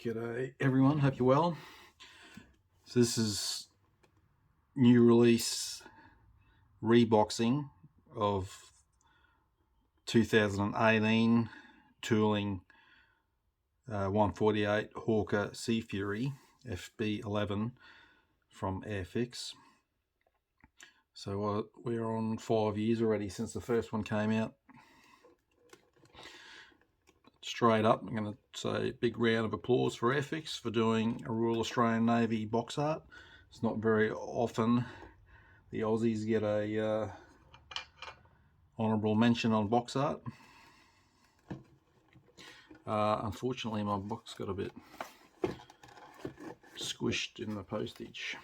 G'day everyone, hope you're well. So this is new release reboxing of 2018 tooling 148 Hawker Sea Fury FB.11 from Airfix. So we're on 5 years already since the first one came out. Straight up, I'm going to say a big round of applause for Airfix for doing a Royal Australian Navy box art. It's not very often the Aussies get a honourable mention on box art. Unfortunately, my box got a bit squished in the postage,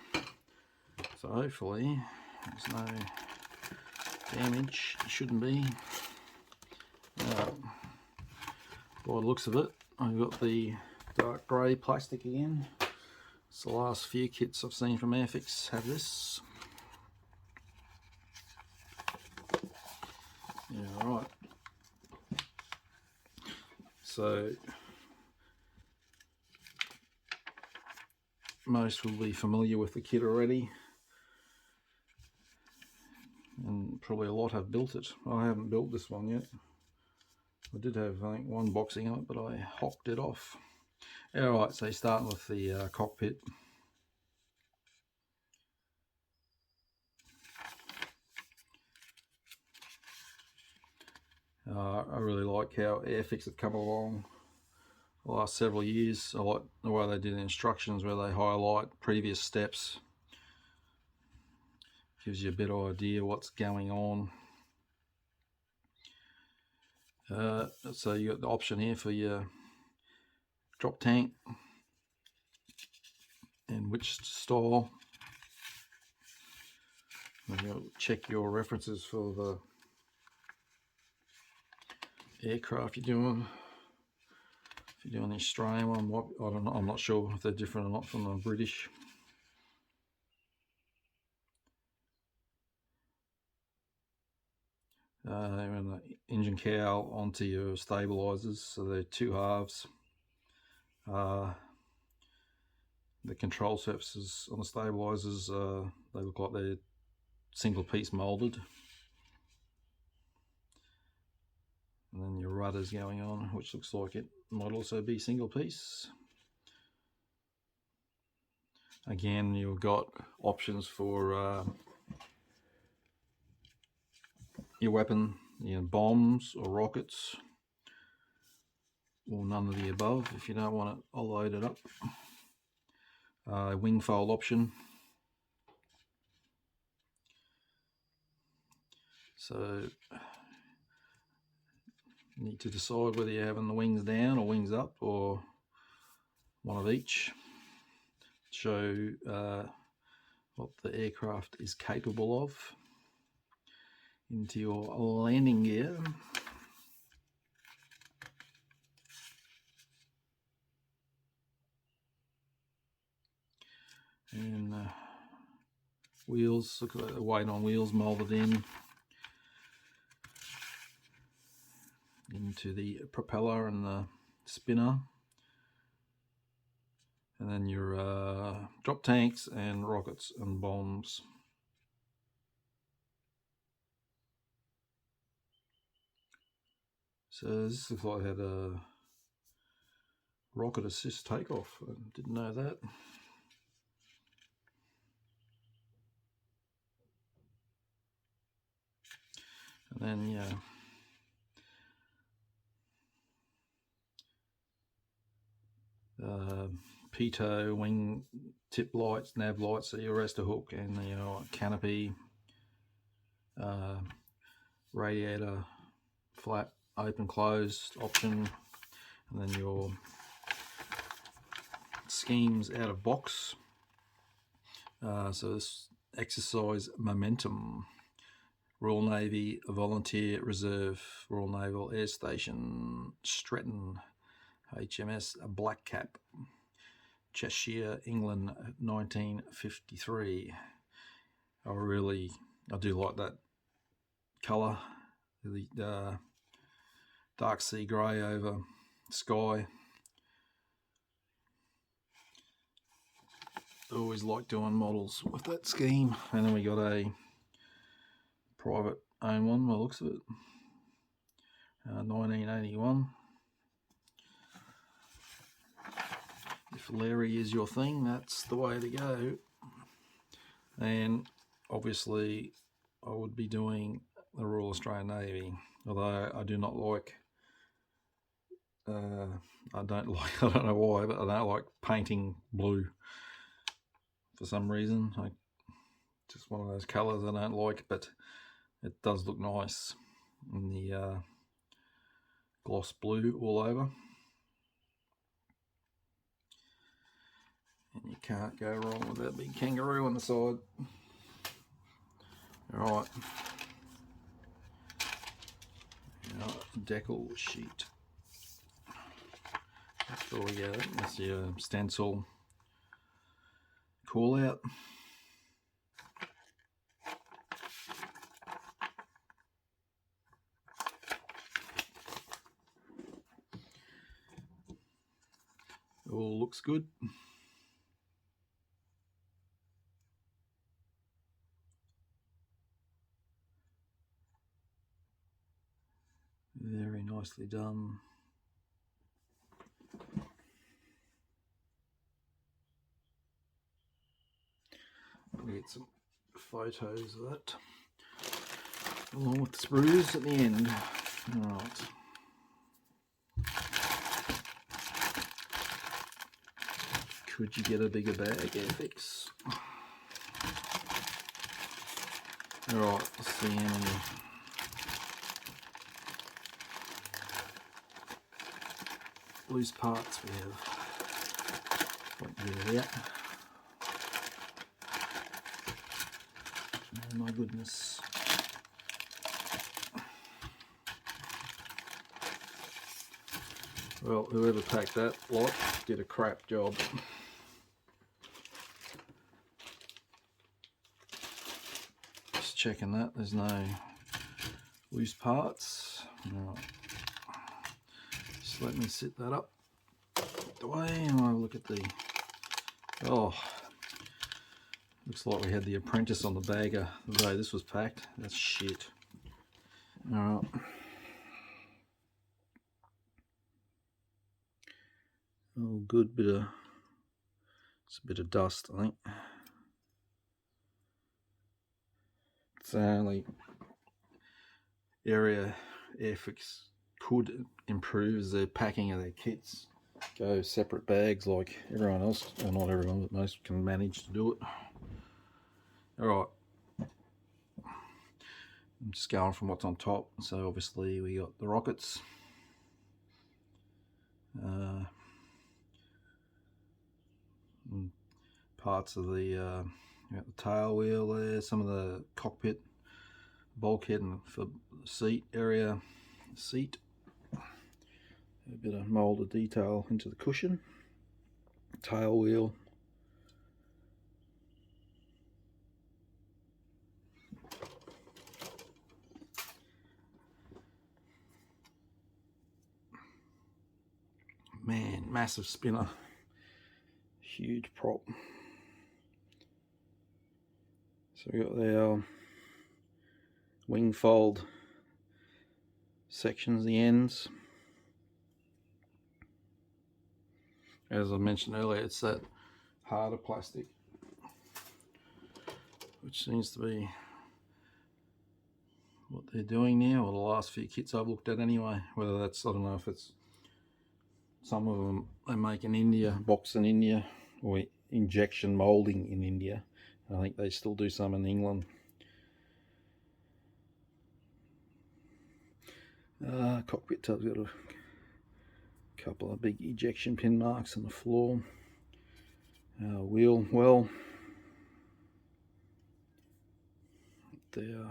so hopefully there's no damage. It shouldn't be. By the looks of it, I've got the dark grey plastic again. It's the last few kits I've seen from Airfix have this. Yeah, right. So most will be familiar with the kit already, and probably a lot have built it. I haven't built this one yet. I did have, I think, one boxing on it, but I hocked it off. Alright, so starting with the cockpit. I really like how Airfix have come along the last several years. I like the way they did the instructions, where they highlight previous steps. Gives you a better idea what's going on. So you got the option here for your drop tank and which style. And you'll check your references for the aircraft you're doing. If you're doing the Australian one, I don't know, I'm not sure if they're different or not from the British. And the engine cowl onto your stabilizers, so they're two halves. The control surfaces on the stabilizers, they look like they're single piece molded. And then your rudders going on, which looks like it might also be single piece. Again, you've got options for your weapon, bombs or rockets, or none of the above if you don't want it all loaded up. Wing fold option. So you need to decide whether you're having the wings down or wings up, or one of each. Show what the aircraft is capable of into your landing gear. And wheels, look at the weight on wheels molded into the propeller and the spinner. And then your drop tanks and rockets and bombs. So this looks like it had a rocket assist takeoff. I didn't know that. And then, yeah, pitot wing tip lights, nav lights, so your arrestor hook and the canopy, radiator flap open closed option, and then your schemes out of box. So this exercise momentum, Royal Navy Volunteer Reserve, Royal Naval Air Station Stretton, HMS Black Cap, Cheshire, England, 1953. I do like that colour, the dark sea grey over sky. always like doing models with that scheme. And then we got a private owned one by the looks of it, 1981. If Larry is your thing, that's the way to go. And obviously I would be doing the Royal Australian Navy, although I do not like I don't know why, but I don't like painting blue for some reason. Just one of those colours I don't like, but it does look nice in the gloss blue all over. And you can't go wrong with that big kangaroo on the side. Alright. Decals sheet. That's all we got. That's your stencil call out. All looks good. Very nicely done. I'll get some photos of that along with the sprues at the end. Alright. Could you get a bigger bag, Airfix? Alright, let's see how many loose parts we have. Won't get it out. Oh my goodness. Well, whoever packed that lot did a crap job. Just checking that there's no loose parts. Right. Just let me sit that up the way and I'll look at the, oh, looks like we had the Apprentice on the bagger the day this was packed. That's shit. Alright. Oh, good bit of, it's a bit of dust, I think. It's the only area Airfix could improve is their packing of their kits. Go separate bags like everyone else, well not everyone, but most can manage to do it. Alright, I'm just going from what's on top. So obviously we got the rockets, parts of the tail wheel there, some of the cockpit bulkhead and for the seat area, seat, a bit of moulded detail into the cushion, tail wheel, man, massive spinner, huge prop. So we got the wing fold sections, the ends. As I mentioned earlier, it's that harder plastic, which seems to be what they're doing now, or the last few kits I've looked at anyway. Whether that's, I don't know if it's some of them they make in India, box in India, or injection moulding in India. I think they still do some in England. Cockpit tub's got a couple of big ejection pin marks on the floor. Wheel well. The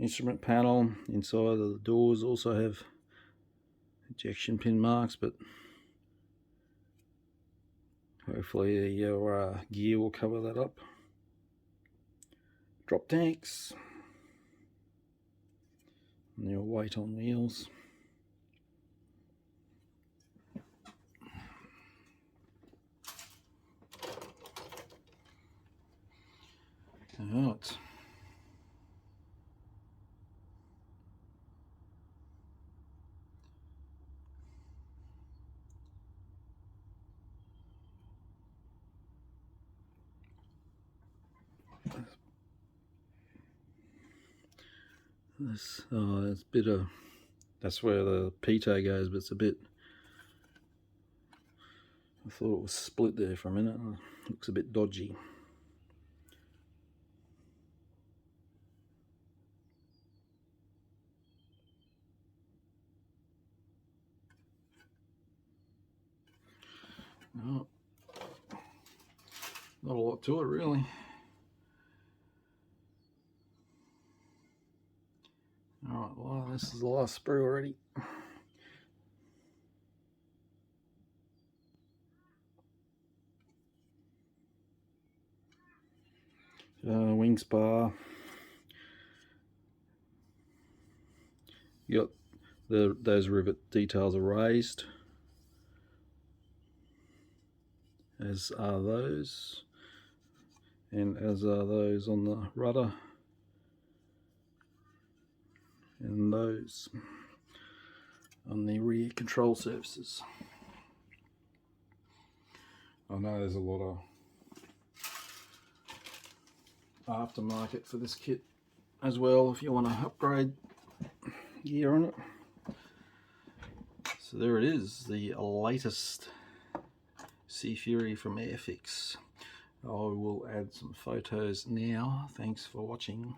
instrument panel inside of the doors also have ejection pin marks, but hopefully your gear will cover that up. Drop tanks. And your weight on wheels. Right. This, it's a bit of, that's where the pitot goes, but it's a bit, I thought it was split there for a minute. It looks a bit dodgy. Oh, not a lot to it really. Alright, well, this is the last sprue already. Wing spar. You got those rivet details are raised, as are those, and as are those on the rudder, and those on the rear control surfaces. I know there's a lot of aftermarket for this kit as well if you want to upgrade gear on it. So there it is, the latest Sea Fury from Airfix. I will add some photos now. Thanks for watching.